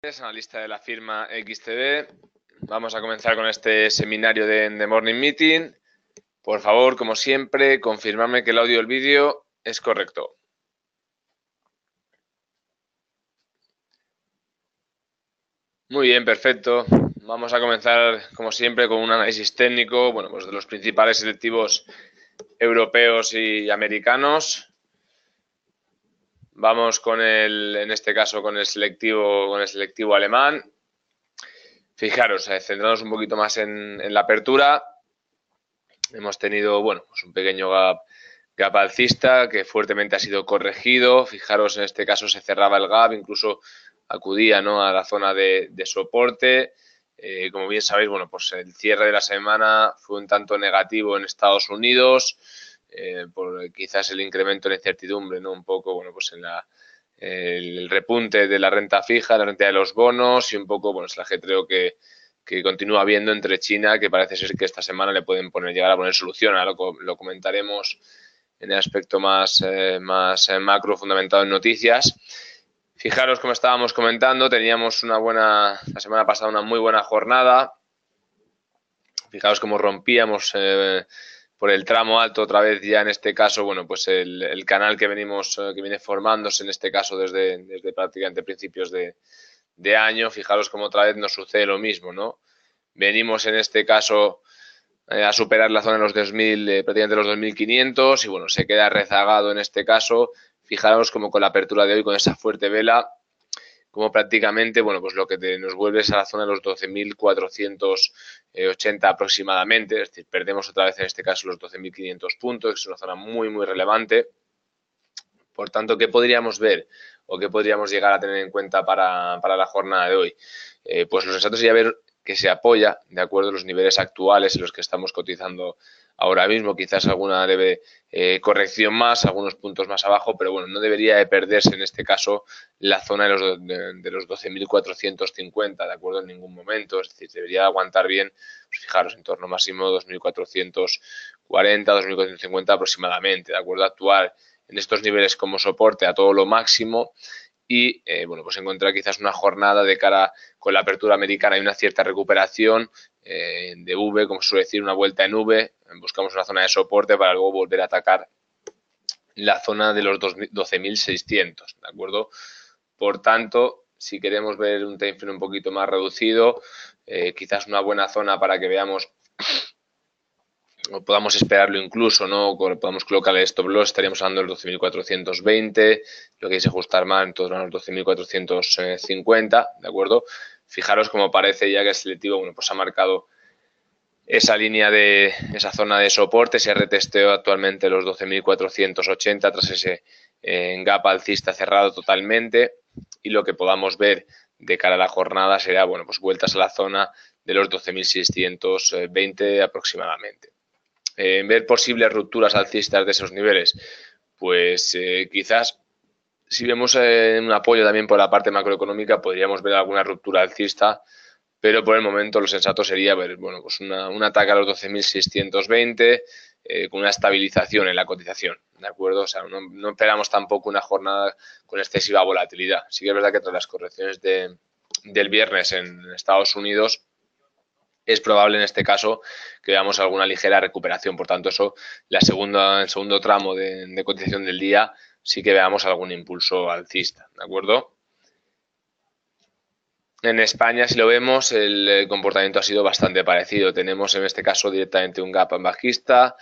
Analista de la firma XTB. Vamos a comenzar con este seminario de Morning Meeting. Por favor, como siempre, confirmarme que el audio y el vídeo es correcto. Muy bien, perfecto. Vamos a comenzar, como siempre, con un análisis técnico, pues de los principales selectivos europeos y americanos. Vamos en este caso, con el selectivo alemán. Fijaros, centrándonos un poquito más en la apertura, hemos tenido, pues un pequeño gap alcista que fuertemente ha sido corregido. Fijaros, en este caso se cerraba el gap, incluso acudía, ¿no?, a la zona de soporte. Como bien sabéis, pues el cierre de la semana fue un tanto negativo en Estados Unidos, por quizás el incremento de incertidumbre, ¿no?, un poco, pues en el repunte de la renta fija, la renta de los bonos y un poco, el ajetreo que continúa habiendo entre China, que parece ser que esta semana le pueden llegar a poner solución. Ahora lo comentaremos en el aspecto más macro, fundamentado en noticias. Fijaros, como estábamos comentando, teníamos la semana pasada una muy buena jornada. Fijaros cómo rompíamos por el tramo alto otra vez ya en este caso, pues el canal que viene formándose en este caso desde prácticamente principios de año. Fijaros cómo otra vez nos sucede lo mismo, ¿no? Venimos en este caso a superar la zona de los 2000, prácticamente los 2500 y se queda rezagado en este caso. Fijaros como con la apertura de hoy, con esa fuerte vela, como prácticamente, pues lo que nos vuelve es a la zona de los 12.480 aproximadamente, es decir, perdemos otra vez en este caso los 12.500 puntos, que es una zona muy, muy relevante. Por tanto, ¿qué podríamos ver o qué podríamos llegar a tener en cuenta para la jornada de hoy? Pues lo sensato sería ver que se apoya, de acuerdo a los niveles actuales en los que estamos cotizando ahora mismo, quizás alguna leve corrección más, algunos puntos más abajo, pero no debería de perderse en este caso la zona de los 12.450, de acuerdo, en ningún momento, es decir, debería aguantar bien, pues fijaros, en torno máximo 2.440, 2.450 aproximadamente, de acuerdo, actuar en estos niveles como soporte a todo lo máximo y pues encontrar quizás una jornada de cara con la apertura americana y una cierta recuperación de V, como suele decir, una vuelta en V. Buscamos una zona de soporte para luego volver a atacar la zona de los 12.600, ¿de acuerdo? Por tanto, si queremos ver un time frame un poquito más reducido, quizás una buena zona para que veamos o podamos esperarlo incluso, ¿no? Podamos colocar el stop loss, estaríamos hablando del 12.420, lo que es ajustar más en torno a los 12.450, ¿de acuerdo? Fijaros cómo parece ya que el selectivo, pues ha marcado esa línea esa zona de soporte, se retesteó actualmente los 12.480 tras ese gap alcista cerrado totalmente, y lo que podamos ver de cara a la jornada será, pues vueltas a la zona de los 12.620 aproximadamente. Ver posibles rupturas alcistas de esos niveles, pues quizás si vemos un apoyo también por la parte macroeconómica podríamos ver alguna ruptura alcista, pero por el momento lo sensato sería ver pues un ataque a los 12.620 con una estabilización en la cotización, ¿de acuerdo? O sea, no esperamos tampoco una jornada con excesiva volatilidad. Sí que es verdad que tras las correcciones del viernes en Estados Unidos es probable en este caso que veamos alguna ligera recuperación. Por tanto, eso, el segundo tramo de cotización del día, sí que veamos algún impulso alcista, ¿de acuerdo? En España, si lo vemos, el comportamiento ha sido bastante parecido. Tenemos en este caso directamente un gap bajista,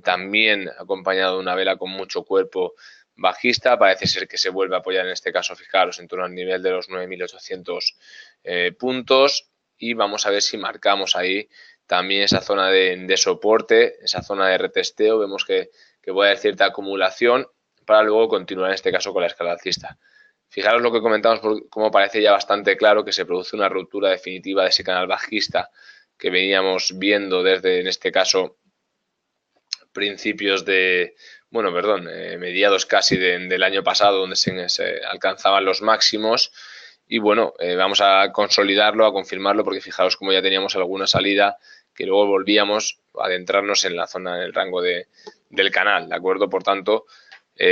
también acompañado de una vela con mucho cuerpo bajista. Parece ser que se vuelve a apoyar en este caso, fijaros, en torno al nivel de los 9.800 puntos. Y vamos a ver si marcamos ahí también esa zona de soporte, esa zona de retesteo. Vemos que puede haber cierta acumulación para luego continuar en este caso con la escala alcista. Fijaros lo que comentamos, como parece ya bastante claro que se produce una ruptura definitiva de ese canal bajista que veníamos viendo desde, en este caso, principios mediados casi del año pasado, donde se alcanzaban los máximos. Y vamos a consolidarlo, a confirmarlo, porque fijaros como ya teníamos alguna salida que luego volvíamos a adentrarnos en la zona, en el rango del canal, ¿de acuerdo? Por tanto,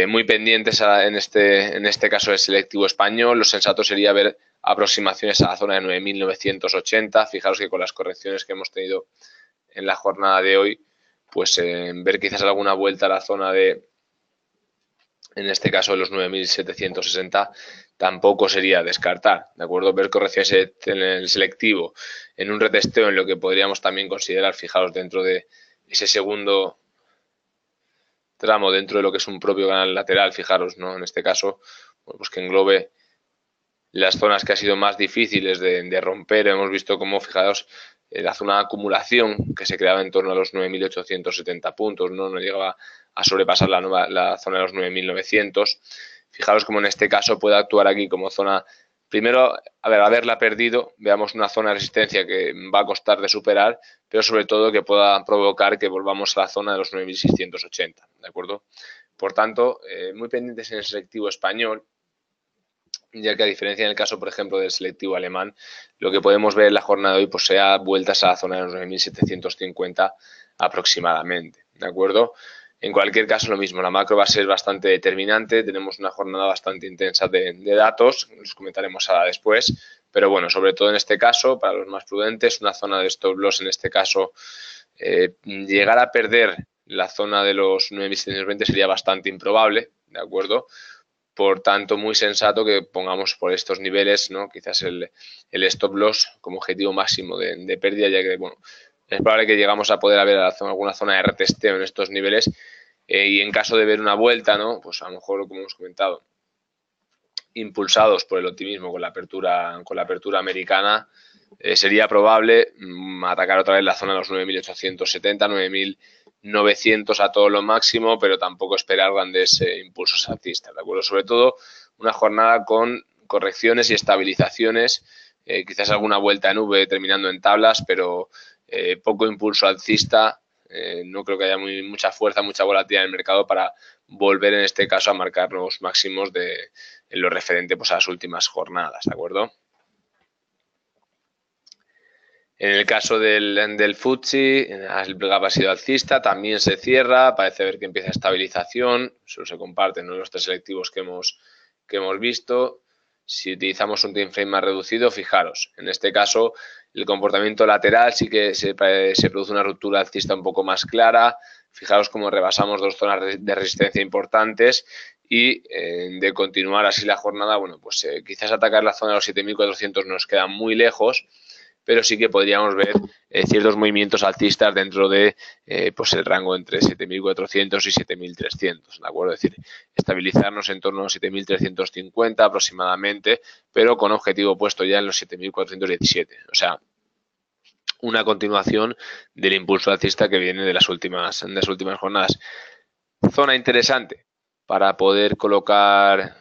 muy pendientes en este caso del selectivo español. Lo sensato sería ver aproximaciones a la zona de 9.980. Fijaros que con las correcciones que hemos tenido en la jornada de hoy, pues ver quizás alguna vuelta a la zona de, en este caso, de los 9.760 tampoco sería descartar, ¿de acuerdo? Ver correcciones en el selectivo, en un retesteo en lo que podríamos también considerar, fijaros, dentro de ese segundo tramo, dentro de lo que es un propio canal lateral, fijaros, ¿no? En este caso, pues que englobe las zonas que han sido más difíciles de romper. Hemos visto cómo, fijaros, la zona de acumulación que se creaba en torno a los 9.870 puntos, no llegaba a sobrepasar la zona de los 9.900. Fijaros cómo en este caso puede actuar aquí como zona, primero, haberla perdido, veamos una zona de resistencia que va a costar de superar, pero sobre todo que pueda provocar que volvamos a la zona de los 9.680, ¿de acuerdo? Por tanto, muy pendientes en el selectivo español, ya que a diferencia en el caso, por ejemplo, del selectivo alemán, lo que podemos ver en la jornada de hoy pues sea vueltas a la zona de los 9.750 aproximadamente, ¿de acuerdo? En cualquier caso, lo mismo, la macro va a ser bastante determinante, tenemos una jornada bastante intensa de datos, los comentaremos ahora después, pero bueno, sobre todo en este caso, para los más prudentes, una zona de stop loss en este caso, llegar a perder la zona de los 9.720 sería bastante improbable, ¿de acuerdo? Por tanto, muy sensato que pongamos por estos niveles, ¿no? Quizás el stop loss como objetivo máximo de pérdida, ya que, bueno, es probable que llegamos a poder haber alguna zona de retesteo en estos niveles y en caso de ver una vuelta, ¿no? Pues a lo mejor, como hemos comentado, impulsados por el optimismo con la apertura americana, sería probable atacar otra vez la zona de los 9.870, 9.900 a todo lo máximo, pero tampoco esperar grandes impulsos alcistas, ¿de acuerdo? Sobre todo una jornada con correcciones y estabilizaciones, quizás alguna vuelta en V terminando en tablas, pero poco impulso alcista. No creo que haya mucha fuerza, mucha volatilidad en el mercado para volver en este caso a marcar nuevos máximos en lo referente pues, a las últimas jornadas, ¿de acuerdo? En el caso del FTSE, el gap ha sido alcista, también se cierra, parece ver que empieza estabilización, solo se comparten, ¿no?, los tres selectivos que hemos visto. Si utilizamos un time frame más reducido, fijaros, en este caso el comportamiento lateral sí que se produce una ruptura alcista un poco más clara. Fijaros cómo rebasamos dos zonas de resistencia importantes y de continuar así la jornada, bueno, pues quizás atacar la zona de los 7.400 nos queda muy lejos, pero sí que podríamos ver ciertos movimientos alcistas dentro de pues el rango entre 7.400 y 7.300, ¿de acuerdo? Es decir, estabilizarnos en torno a los 7.350 aproximadamente, pero con objetivo puesto ya en los 7.417. O sea, una continuación del impulso alcista que viene de las últimas jornadas. Zona interesante para poder colocar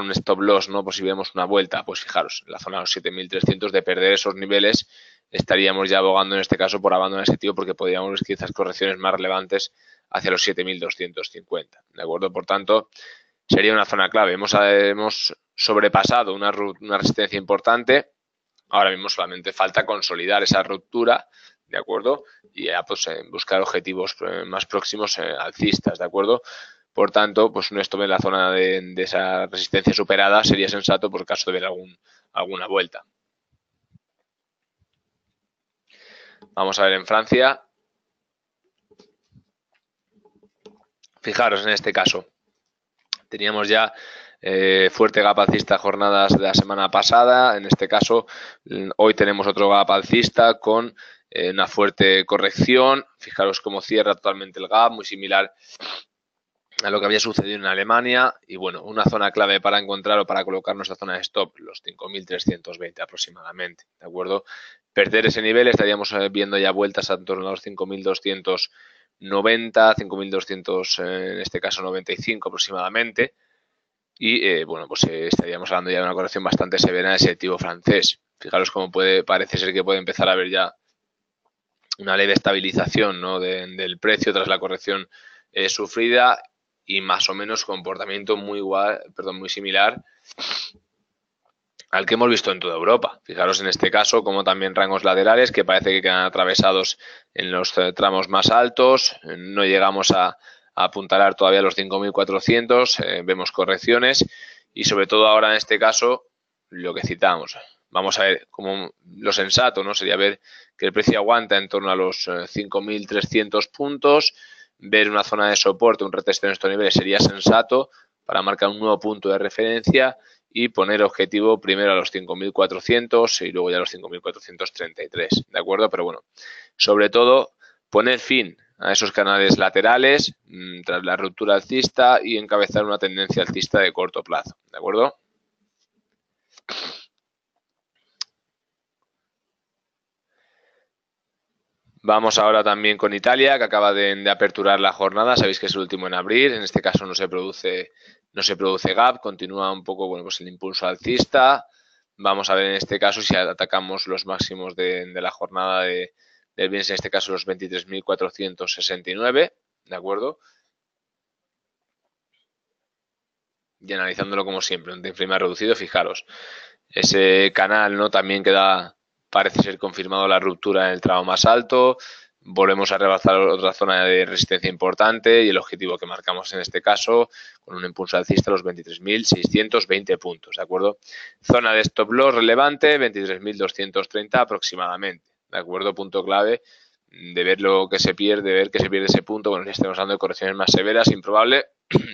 un stop loss, ¿no? Por si vemos una vuelta, pues fijaros, en la zona de los 7.300, de perder esos niveles, estaríamos ya abogando en este caso por abandonar ese tío, porque podríamos ver quizás correcciones más relevantes hacia los 7.250, ¿de acuerdo? Por tanto, sería una zona clave. Hemos sobrepasado una resistencia importante, ahora mismo solamente falta consolidar esa ruptura, ¿de acuerdo? Y ya pues buscar objetivos más próximos alcistas, ¿de acuerdo? Por tanto, pues un stop en la zona de esa resistencia superada sería sensato por caso de ver alguna vuelta. Vamos a ver en Francia. Fijaros en este caso. Teníamos ya fuerte gap alcista jornadas de la semana pasada. En este caso, hoy tenemos otro gap alcista con una fuerte corrección. Fijaros cómo cierra totalmente el gap, muy similar a lo que había sucedido en Alemania. Y bueno, una zona clave para encontrar o para colocar nuestra zona de stop, los 5.320 aproximadamente, ¿de acuerdo? Perder ese nivel, estaríamos viendo ya vueltas a torno a los 5.290, 5.200 en este caso 95 aproximadamente. Y bueno, pues estaríamos hablando ya de una corrección bastante severa en el selectivo francés. Fijaros cómo parece ser que puede empezar a haber ya una leve estabilización, ¿no?, del precio tras la corrección sufrida, y más o menos comportamiento muy similar al que hemos visto en toda Europa. Fijaros en este caso como también rangos laterales que parece que quedan atravesados en los tramos más altos. No llegamos a apuntalar todavía los 5.400, vemos correcciones y sobre todo ahora en este caso lo que citamos. Vamos a ver, como lo sensato, ¿no? Sería ver que el precio aguanta en torno a los 5.300 puntos, ver una zona de soporte, un retest en estos niveles sería sensato para marcar un nuevo punto de referencia y poner objetivo primero a los 5.400 y luego ya a los 5.433, ¿de acuerdo? Pero bueno, sobre todo poner fin a esos canales laterales tras la ruptura alcista y encabezar una tendencia alcista de corto plazo, ¿de acuerdo? Vamos ahora también con Italia, que acaba de aperturar la jornada. Sabéis que es el último en abrir. En este caso no se produce gap. Continúa un poco, bueno, pues el impulso alcista. Vamos a ver en este caso si atacamos los máximos de la jornada del viernes, en este caso los 23.469, ¿de acuerdo? Y analizándolo como siempre, un time frame reducido, fijaros, ese canal, ¿no? También queda, parece ser confirmado la ruptura en el tramo más alto. Volvemos a rebasar otra zona de resistencia importante y el objetivo que marcamos en este caso con un impulso alcista a los 23.620 puntos, ¿de acuerdo? Zona de stop loss relevante, 23.230 aproximadamente, ¿de acuerdo? Punto clave de ver lo que se pierde, ver que se pierde ese punto. Bueno, ya estamos hablando de correcciones más severas, improbable,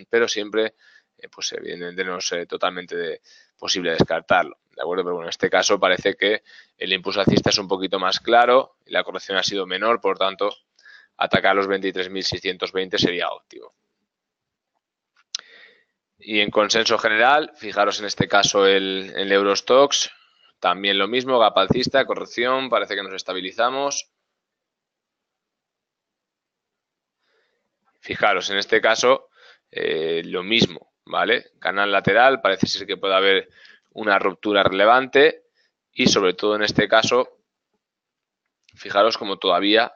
pero siempre pues evidentemente no es totalmente posible descartarlo, ¿de acuerdo? Pero bueno, en este caso parece que el impulso alcista es un poquito más claro y la corrección ha sido menor, por tanto, atacar los 23.620 sería óptimo. Y en consenso general, fijaros en este caso el Eurostoxx, también lo mismo, gap alcista, corrección, parece que nos estabilizamos. Fijaros, en este caso, lo mismo, ¿vale? Canal lateral, parece ser que puede haber una ruptura relevante y sobre todo en este caso, fijaros como todavía,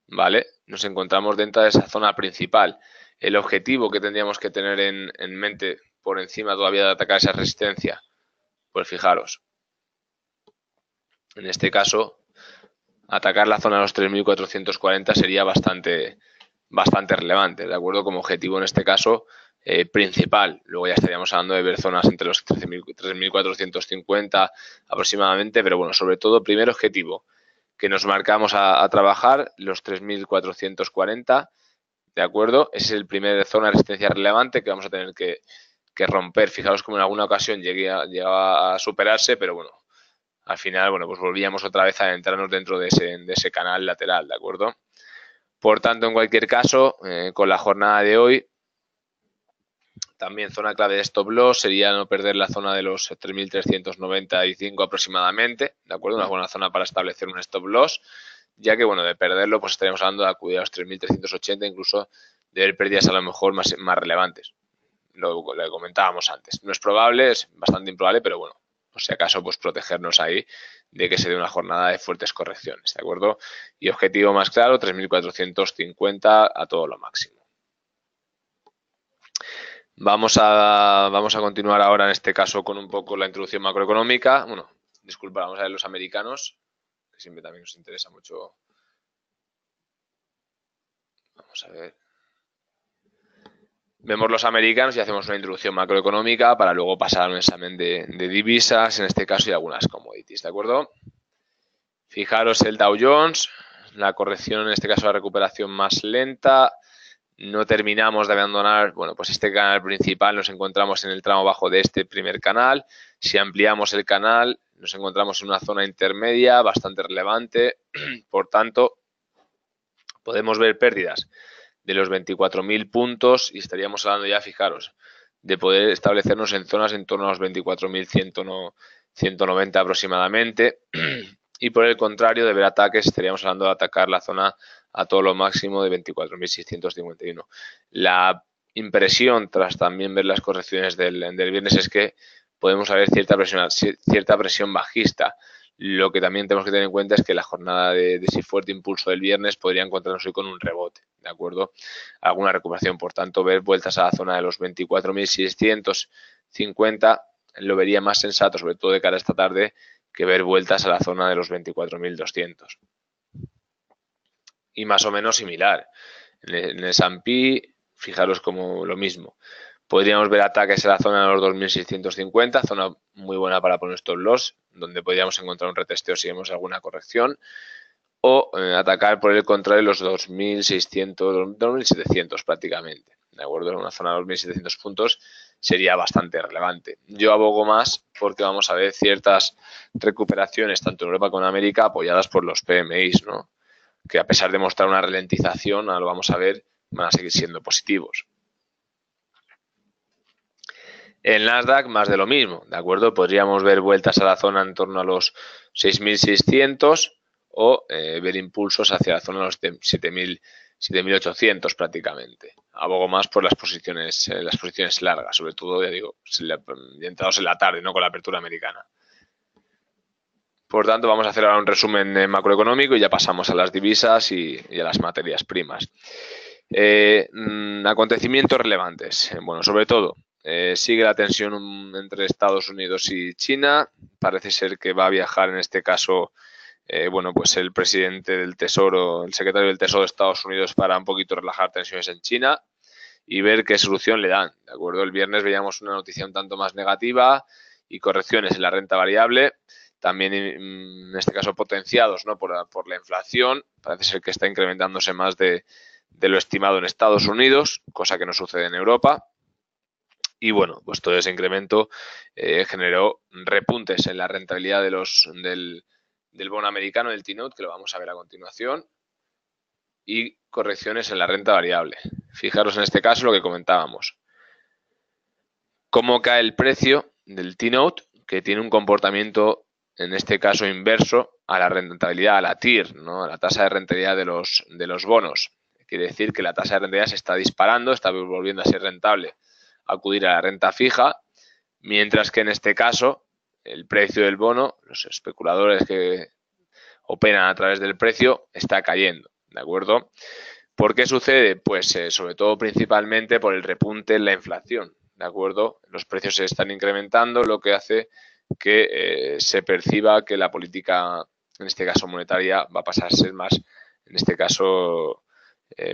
¿vale? Nos encontramos dentro de esa zona principal. El objetivo que tendríamos que tener en mente por encima todavía de atacar esa resistencia, pues fijaros, en este caso, atacar la zona de los 3.440 sería bastante relevante, ¿de acuerdo? Como objetivo en este caso principal. Luego ya estaríamos hablando de ver zonas entre los 3.450 aproximadamente, pero bueno, sobre todo, primer objetivo que nos marcamos a trabajar, los 3.440, ¿de acuerdo? Ese es el primer zona de resistencia relevante que vamos a tener que romper. Fijaros como en alguna ocasión llegaba a superarse, pero bueno, al final, bueno, pues volvíamos otra vez a entrarnos dentro de ese canal lateral, ¿de acuerdo? Por tanto, en cualquier caso, con la jornada de hoy, también zona clave de stop loss sería no perder la zona de los 3.395 aproximadamente, ¿de acuerdo? Una buena zona para establecer un stop loss, ya que, bueno, de perderlo, pues estaríamos hablando de acudir a los 3.380, incluso de ver pérdidas a lo mejor más relevantes. Lo comentábamos antes. No es probable, es bastante improbable, pero bueno, por si acaso, pues protegernos ahí de que se dé una jornada de fuertes correcciones, ¿de acuerdo? Y objetivo más claro, 3.450 a todo lo máximo. Vamos a continuar ahora en este caso con un poco la introducción macroeconómica. Bueno, disculpa, vamos a ver los americanos, que siempre también nos interesa mucho. Vamos a ver. Vemos los americanos y hacemos una introducción macroeconómica para luego pasar a un examen de divisas, en este caso, y algunas commodities, ¿de acuerdo? Fijaros el Dow Jones, la corrección, en este caso la recuperación más lenta. No terminamos de abandonar, bueno, pues este canal principal, nos encontramos en el tramo bajo de este primer canal. Si ampliamos el canal, nos encontramos en una zona intermedia bastante relevante. Por tanto, podemos ver pérdidas de los 24.000 puntos y estaríamos hablando ya, fijaros, de poder establecernos en zonas en torno a los 24.190 aproximadamente. Y por el contrario, de ver ataques, estaríamos hablando de atacar la zona a todo lo máximo de 24.651. La impresión, tras también ver las correcciones del viernes, es que podemos haber cierta presión bajista. Lo que también tenemos que tener en cuenta es que la jornada de ese fuerte impulso del viernes podría encontrarnos hoy con un rebote, ¿de acuerdo? Alguna recuperación, por tanto, ver vueltas a la zona de los 24.650 lo vería más sensato, sobre todo de cara a esta tarde, que ver vueltas a la zona de los 24.200. Y más o menos similar. En el S&P, fijaros como lo mismo. Podríamos ver ataques en la zona de los 2.650, zona muy buena para poner estos loss, donde podríamos encontrar un retesteo si vemos alguna corrección. O atacar por el contrario los 2.600, 2.700 prácticamente. ¿De acuerdo? En una zona de 2.700 puntos sería bastante relevante. Yo abogo más porque vamos a ver ciertas recuperaciones tanto en Europa como en América apoyadas por los PMIs, ¿no? Que a pesar de mostrar una ralentización, ahora lo vamos a ver, van a seguir siendo positivos. El Nasdaq más de lo mismo, ¿de acuerdo? Podríamos ver vueltas a la zona en torno a los 6.600 o ver impulsos hacia la zona de los 7.800 prácticamente. Abogo más por las posiciones largas, sobre todo, ya digo, entrados en la tarde, no con la apertura americana. Por tanto, vamos a hacer ahora un resumen macroeconómico y ya pasamos a las divisas y a las materias primas. Acontecimientos relevantes. Bueno, sobre todo, sigue la tensión entre Estados Unidos y China. Parece ser que va a viajar en este caso, bueno, pues el presidente del Tesoro, el secretario del Tesoro de Estados Unidos para un poquito relajar tensiones en China y ver qué solución le dan, ¿de acuerdo? El viernes veíamos una noticia un tanto más negativa y correcciones en la renta variable, también en este caso potenciados, ¿no? por la inflación. Parece ser que está incrementándose más de lo estimado en Estados Unidos, cosa que no sucede en Europa. Y bueno, pues todo ese incremento generó repuntes en la rentabilidad del bono americano, del T-Note, que lo vamos a ver a continuación, y correcciones en la renta variable. Fijaros en este caso lo que comentábamos. Cómo cae el precio del T-Note, que tiene un comportamiento, en este caso, inverso a la rentabilidad, a la TIR, ¿no? A la tasa de rentabilidad de los bonos. Quiere decir que la tasa de rentabilidad se está disparando, está volviendo a ser rentable acudir a la renta fija, mientras que en este caso el precio del bono, los especuladores que operan a través del precio, está cayendo, ¿de acuerdo? ¿Por qué sucede? Pues sobre todo principalmente por el repunte en la inflación, ¿de acuerdo? Los precios se están incrementando, lo que hace que se perciba que la política, en este caso monetaria, va a pasar a ser más, en este caso,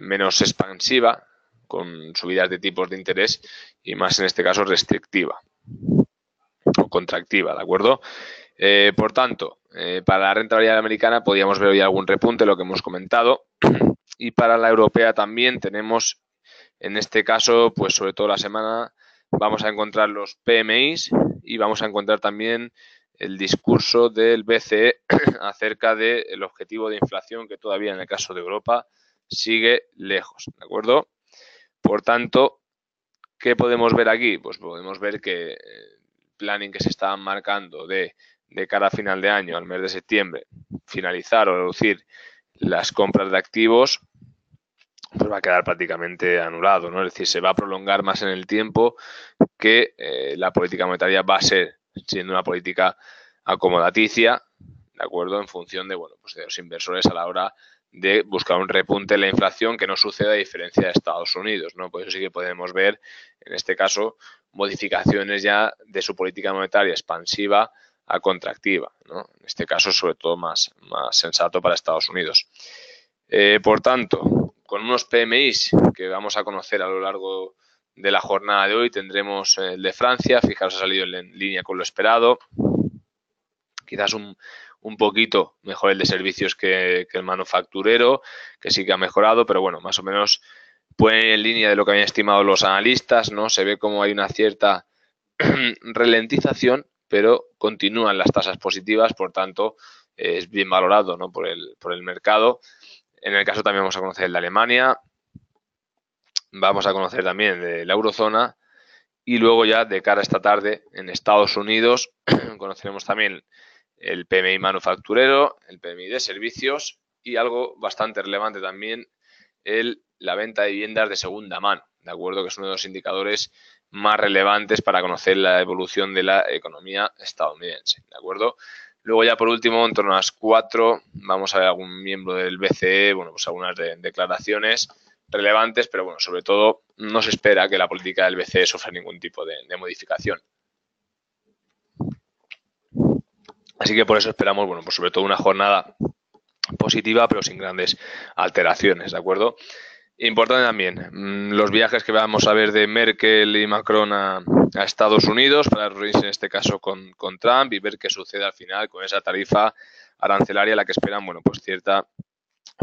menos expansiva, con subidas de tipos de interés y más, en este caso, restrictiva o contractiva, ¿de acuerdo? Por tanto, para la renta variable americana podríamos ver hoy algún repunte, lo que hemos comentado, y para la europea también tenemos, en este caso, pues sobre todo la semana, vamos a encontrar los PMIs y vamos a encontrar también el discurso del BCE acerca del objetivo de inflación que todavía en el caso de Europa sigue lejos, ¿de acuerdo? Por tanto, ¿qué podemos ver aquí? Pues podemos ver que el planning que se está marcando de cara a final de año, al mes de septiembre, finalizar o reducir las compras de activos, pues va a quedar prácticamente anulado, ¿no? Es decir, se va a prolongar más en el tiempo que la política monetaria va a ser siendo una política acomodaticia, ¿de acuerdo? En función de, bueno, pues de los inversores a la hora de buscar un repunte en la inflación que no suceda a diferencia de Estados Unidos, ¿no? Por eso sí que podemos ver, en este caso, modificaciones ya de su política monetaria expansiva a contractiva, ¿no? En este caso, sobre todo, más sensato para Estados Unidos. Por tanto, con unos PMIs que vamos a conocer a lo largo de la jornada de hoy, tendremos el de Francia, fijaros, ha salido en línea con lo esperado, quizás un poquito mejor el de servicios que el manufacturero, que sí que ha mejorado, pero bueno, más o menos puede ir en línea de lo que habían estimado los analistas, ¿no? Se ve como hay una cierta ralentización, pero continúan las tasas positivas, por tanto, es bien valorado, ¿no? por el mercado. En el caso también vamos a conocer el de Alemania, vamos a conocer también de la eurozona y luego ya de cara a esta tarde en Estados Unidos conoceremos también el PMI manufacturero, el PMI de servicios y algo bastante relevante también, la venta de viviendas de segunda mano, ¿de acuerdo? Que es uno de los indicadores más relevantes para conocer la evolución de la economía estadounidense, ¿de acuerdo? Luego ya por último, en torno a las 4, vamos a ver algún miembro del BCE, bueno, pues algunas declaraciones relevantes, pero bueno, sobre todo no se espera que la política del BCE sufra ningún tipo de modificación. Así que por eso esperamos, bueno, pues sobre todo una jornada positiva, pero sin grandes alteraciones, ¿de acuerdo? Importante también, los viajes que vamos a ver de Merkel y Macron a Estados Unidos para reunirse en este caso con Trump y ver qué sucede al final con esa tarifa arancelaria a la que esperan, bueno, pues cierta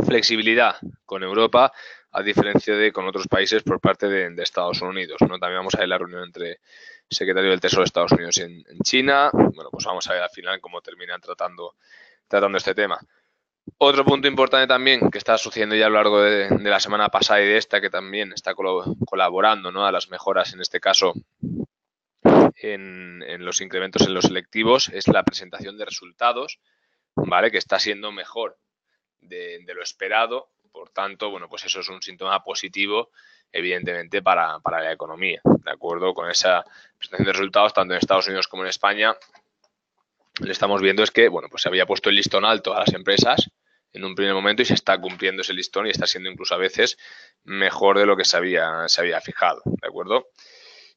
flexibilidad con Europa, a diferencia de con otros países por parte de Estados Unidos, ¿no? También vamos a ver la reunión entre el secretario del Tesoro de Estados Unidos en China. Bueno, pues vamos a ver al final cómo terminan tratando este tema. Otro punto importante también que está sucediendo ya a lo largo de la semana pasada y de esta, que también está colaborando, ¿no?, a las mejoras, en este caso, en los incrementos en los selectivos, es la presentación de resultados, ¿vale?, que está siendo mejor de lo esperado. Por tanto, bueno, pues eso es un síntoma positivo, evidentemente, para la economía. De acuerdo con esa presentación de resultados, tanto en Estados Unidos como en España, lo estamos viendo es que, bueno, pues se había puesto el listón alto a las empresas en un primer momento y se está cumpliendo ese listón y está siendo incluso a veces mejor de lo que se había fijado, ¿de acuerdo?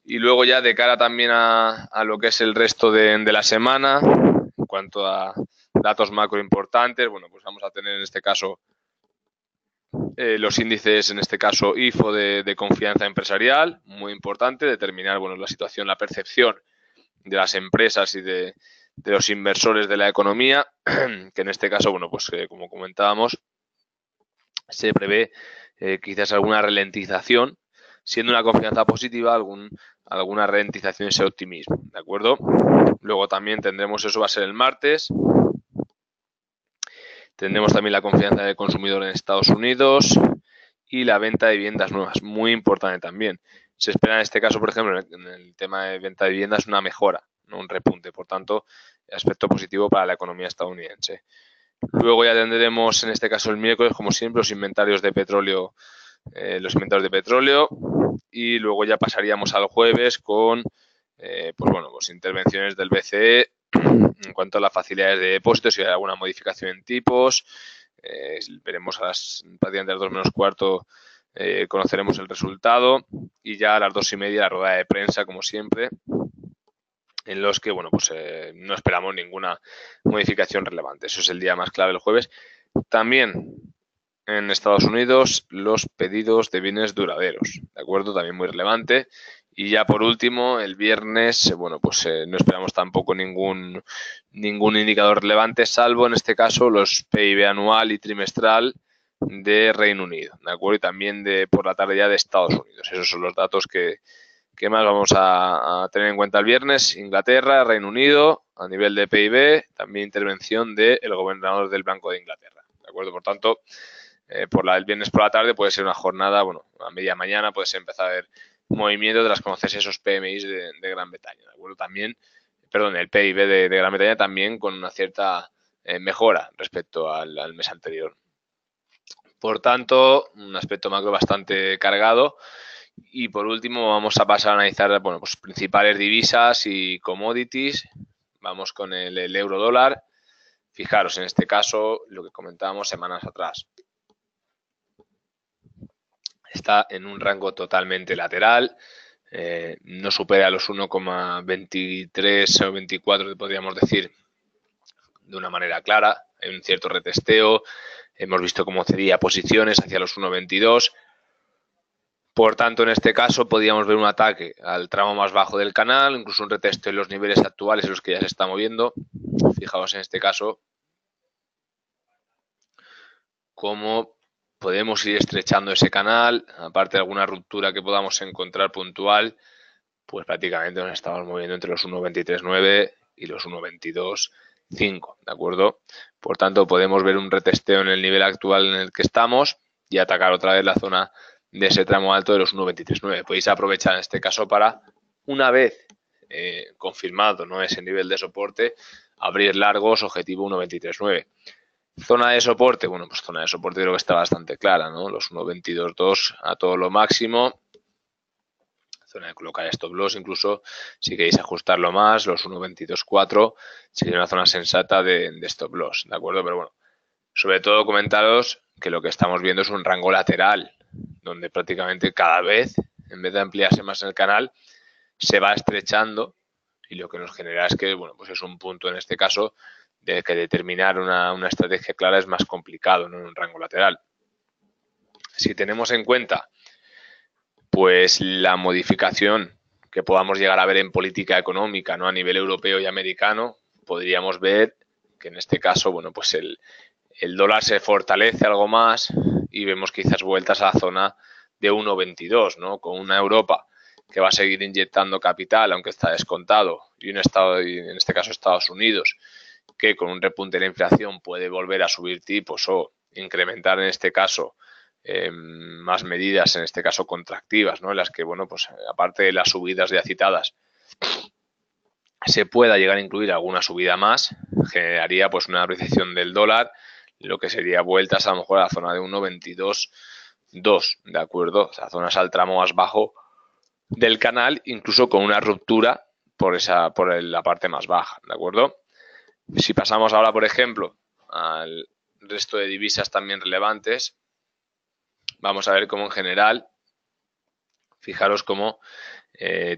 Y luego ya de cara también a lo que es el resto de la semana, en cuanto a datos macro importantes, bueno, pues vamos a tener en este caso los índices, en este caso IFO de confianza empresarial, muy importante, determinar, bueno, la situación, la percepción de las empresas y de los inversores de la economía, que en este caso, bueno, pues como comentábamos, se prevé quizás alguna ralentización, siendo una confianza positiva, alguna ralentización y ese optimismo, ¿de acuerdo? Luego también tendremos, eso va a ser el martes, tendremos también la confianza del consumidor en Estados Unidos y la venta de viviendas nuevas, muy importante también. Se espera en este caso, por ejemplo, en el tema de venta de viviendas, una mejora, no un repunte. Por tanto, aspecto positivo para la economía estadounidense. Luego ya tendremos, en este caso el miércoles, como siempre, los inventarios de petróleo, y luego ya pasaríamos al jueves con, pues bueno, pues intervenciones del BCE en cuanto a las facilidades de depósitos, si hay alguna modificación en tipos. Veremos prácticamente a las 2 menos cuarto, conoceremos el resultado y ya a las 2:30 la rueda de prensa, como siempre, en los que, bueno, pues no esperamos ninguna modificación relevante. Eso es el día más clave, el jueves. También en Estados Unidos los pedidos de bienes duraderos, ¿de acuerdo? También muy relevante. Y ya por último, el viernes, bueno, pues no esperamos tampoco ningún indicador relevante, salvo en este caso los PIB anual y trimestral de Reino Unido, ¿de acuerdo? Y también por la tarde ya de Estados Unidos. Esos son los datos que más vamos a tener en cuenta el viernes. Inglaterra, Reino Unido, a nivel de PIB, también intervención del gobernador del Banco de Inglaterra, ¿de acuerdo? Por tanto, el viernes por la tarde puede ser una jornada, bueno, a media mañana puede empezar a haber movimiento tras conocerse esos PMIs de Gran Bretaña, ¿de acuerdo? También, perdón, el PIB de Gran Bretaña también con una cierta mejora respecto al mes anterior. Por tanto, un aspecto macro bastante cargado. Y por último vamos a pasar a analizar, bueno, pues principales divisas y commodities. Vamos con el euro dólar. Fijaros, en este caso, lo que comentábamos semanas atrás. Está en un rango totalmente lateral. No supera los 1,23 o 24, podríamos decir, de una manera clara. Hay un cierto retesteo. Hemos visto cómo cedía posiciones hacia los 1,22. Por tanto, en este caso, podríamos ver un ataque al tramo más bajo del canal, incluso un retesteo en los niveles actuales en los que ya se está moviendo. Fijaos en este caso cómo podemos ir estrechando ese canal, aparte de alguna ruptura que podamos encontrar puntual, pues prácticamente nos estamos moviendo entre los 1,23,9 y los 1,22,5, ¿de acuerdo? Por tanto, podemos ver un retesteo en el nivel actual en el que estamos y atacar otra vez la zona de ese tramo alto de los 1,23,9. Podéis aprovechar en este caso para, una vez confirmado, ¿no?, ese nivel de soporte, abrir largos, objetivo 1,23,9. Zona de soporte, bueno, pues zona de soporte creo que está bastante clara, ¿no? Los 1,22,2 a todo lo máximo. Zona de colocar stop loss, incluso si queréis ajustarlo más, los 1,22,4 sería una zona sensata de stop loss, ¿de acuerdo? Pero bueno, sobre todo comentaros que lo que estamos viendo es un rango lateral, donde prácticamente cada vez, en vez de ampliarse más en el canal, se va estrechando, y lo que nos genera es que, bueno, pues es un punto en este caso de que determinar una estrategia clara es más complicado, ¿no?, en un rango lateral. Si tenemos en cuenta pues la modificación que podamos llegar a ver en política económica, ¿no? A nivel europeo y americano, podríamos ver que en este caso, bueno, pues el dólar se fortalece algo más y vemos quizás vueltas a la zona de 1,22, ¿no? Con una Europa que va a seguir inyectando capital, aunque está descontado, y un Estado, y en este caso Estados Unidos, que con un repunte de la inflación puede volver a subir tipos o incrementar en este caso más medidas, en este caso contractivas, ¿no? En las que, bueno, pues aparte de las subidas ya citadas, se pueda llegar a incluir alguna subida más, generaría pues una apreciación del dólar, lo que sería vueltas a lo mejor a la zona de 1,22,2, ¿de acuerdo? O sea, zonas al tramo más bajo del canal, incluso con una ruptura por la parte más baja, ¿de acuerdo? Si pasamos ahora, por ejemplo, al resto de divisas también relevantes, vamos a ver cómo en general, fijaros cómo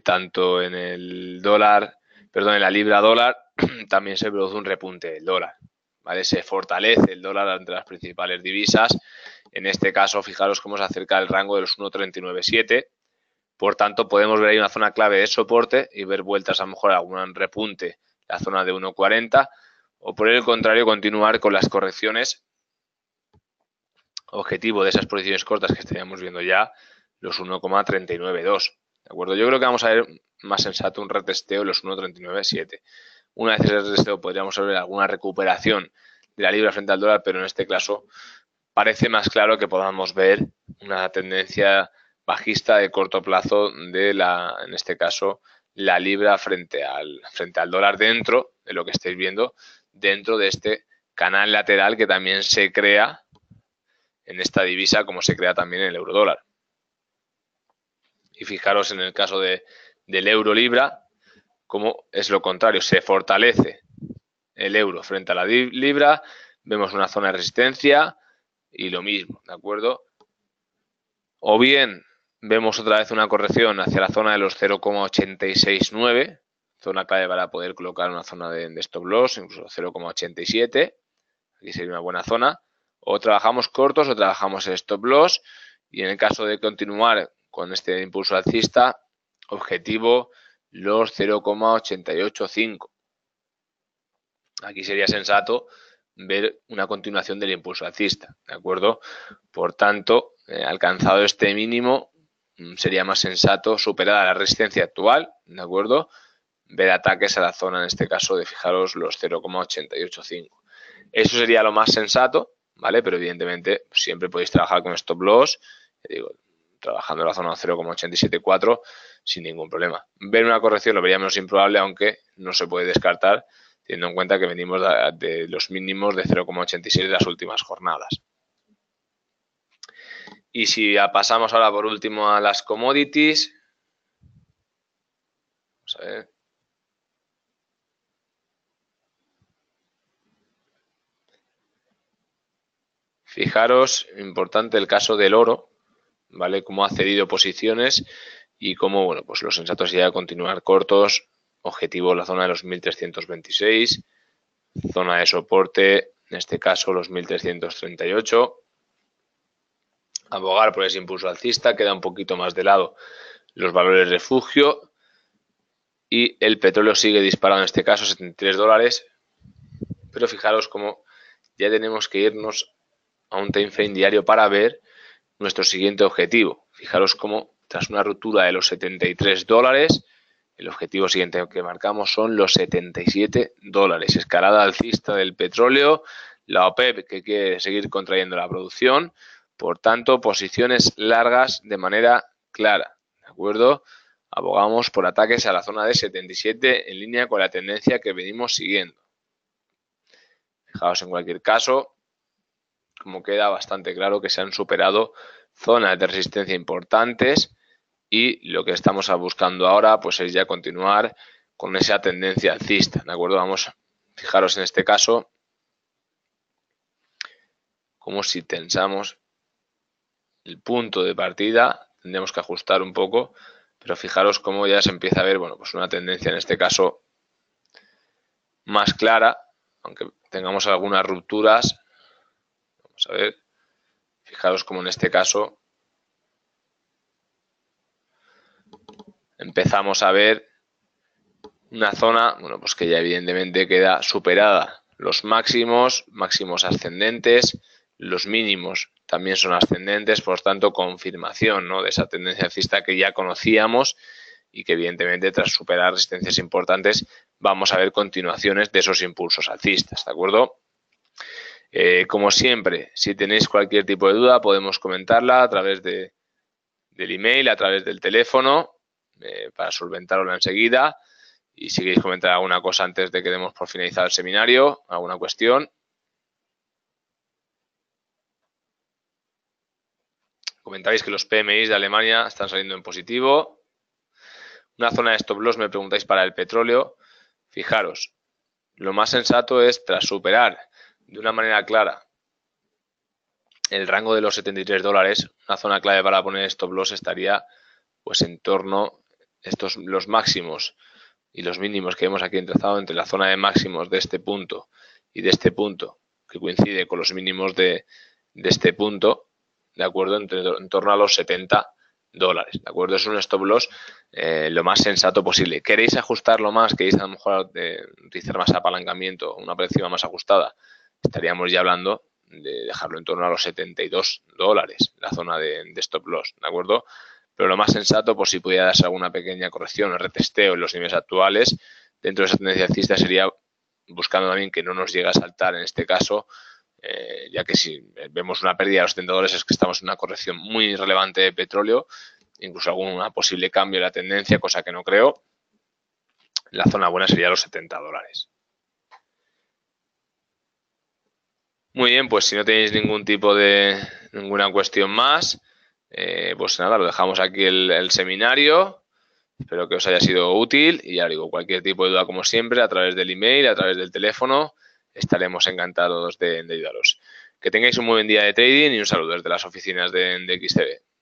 tanto en el dólar, perdón, en la libra dólar, también se produce un repunte del dólar, ¿vale? Se fortalece el dólar entre las principales divisas. En este caso, fijaros cómo se acerca el rango de los 1,397. Por tanto, podemos ver ahí una zona clave de soporte y ver vueltas a lo mejor a algún repunte, la zona de 1,40, o por el contrario, continuar con las correcciones objetivo de esas posiciones cortas que estaríamos viendo ya, los 1,392. ¿De acuerdo? Yo creo que vamos a ver más sensato un retesteo en los 1,397. Una vez ese retesteo podríamos ver alguna recuperación de la libra frente al dólar, pero en este caso parece más claro que podamos ver una tendencia bajista de corto plazo de en este caso, la libra frente al dólar dentro de lo que estáis viendo, dentro de este canal lateral que también se crea en esta divisa como se crea también en el euro dólar. Y fijaros en el caso del euro libra, como es lo contrario, se fortalece el euro frente a la libra, vemos una zona de resistencia y lo mismo, ¿de acuerdo? O bien vemos otra vez una corrección hacia la zona de los 0,869, zona clave para poder colocar una zona de stop loss, incluso 0,87, aquí sería una buena zona. O trabajamos cortos o trabajamos el stop loss, y en el caso de continuar con este impulso alcista, objetivo los 0,885. Aquí sería sensato ver una continuación del impulso alcista, ¿de acuerdo? Por tanto, alcanzado este mínimo, sería más sensato superar la resistencia actual, ¿de acuerdo? Ver ataques a la zona, en este caso, de fijaros los 0,885. Eso sería lo más sensato, ¿vale? Pero evidentemente siempre podéis trabajar con stop loss, digo, trabajando en la zona 0,874 sin ningún problema. Ver una corrección lo vería menos improbable, aunque no se puede descartar, teniendo en cuenta que venimos de los mínimos de 0,86 de las últimas jornadas. Y si pasamos ahora por último a las commodities, vamos a ver. Fijaros, importante el caso del oro, ¿vale? Cómo ha cedido posiciones y cómo, bueno, pues lo sensato sería continuar cortos, objetivo la zona de los 1326, zona de soporte, en este caso los 1338, abogar por ese impulso alcista, queda un poquito más de lado los valores refugio y el petróleo sigue disparado, en este caso $73, pero fijaros cómo ya tenemos que irnos a un time frame diario para ver nuestro siguiente objetivo. Fijaros cómo tras una ruptura de los $73, el objetivo siguiente que marcamos son los $77. Escalada alcista del petróleo, la OPEP que quiere seguir contrayendo la producción, por tanto, posiciones largas de manera clara, ¿de acuerdo? Abogamos por ataques a la zona de 77 en línea con la tendencia que venimos siguiendo. Fijaos en cualquier caso, como queda bastante claro que se han superado zonas de resistencia importantes y lo que estamos buscando ahora pues es ya continuar con esa tendencia alcista, ¿de acuerdo? Vamos, fijaros en este caso, como si tensamos el punto de partida, tendremos que ajustar un poco, pero fijaros cómo ya se empieza a ver, bueno, pues una tendencia en este caso más clara, aunque tengamos algunas rupturas. Vamos a ver, Fijaros como en este caso empezamos a ver una zona, bueno, pues que ya evidentemente queda superada. Los máximos ascendentes, los mínimos también son ascendentes, por tanto, confirmación, ¿no?, de esa tendencia alcista que ya conocíamos y que evidentemente tras superar resistencias importantes vamos a ver continuaciones de esos impulsos alcistas, ¿de acuerdo? Como siempre, si tenéis cualquier tipo de duda podemos comentarla a través del email, a través del teléfono, para solventarla enseguida. Y si queréis comentar alguna cosa antes de que demos por finalizado el seminario, alguna cuestión. Comentáis que los PMI de Alemania están saliendo en positivo. Una zona de stop loss me preguntáis para el petróleo. Fijaros, lo más sensato es, tras superar de una manera clara el rango de los $73, una zona clave para poner stop loss estaría pues en torno a los máximos y los mínimos que hemos aquí entrazado entre la zona de máximos de este punto y de este punto, que coincide con los mínimos de este punto, ¿de acuerdo? En torno a los $70, ¿de acuerdo? Es un stop loss lo más sensato posible. ¿Queréis ajustarlo más? ¿Queréis a lo mejor utilizar más apalancamiento, una precision más ajustada? Estaríamos ya hablando de dejarlo en torno a los $72, la zona de stop loss, ¿de acuerdo? Pero lo más sensato, por si pudiera darse alguna pequeña corrección o retesteo en los niveles actuales, dentro de esa tendencia alcista sería buscando también que no nos llegue a saltar en este caso, ya que si vemos una pérdida de los $70 es que estamos en una corrección muy relevante de petróleo, incluso algún posible cambio de la tendencia, cosa que no creo. La zona buena sería los $70. Muy bien, pues si no tenéis ninguna cuestión más, pues nada, lo dejamos aquí el seminario. Espero que os haya sido útil y ya digo, cualquier tipo de duda como siempre, a través del email, a través del teléfono, estaremos encantados de ayudaros. Que tengáis un muy buen día de trading y un saludo desde las oficinas de XTB.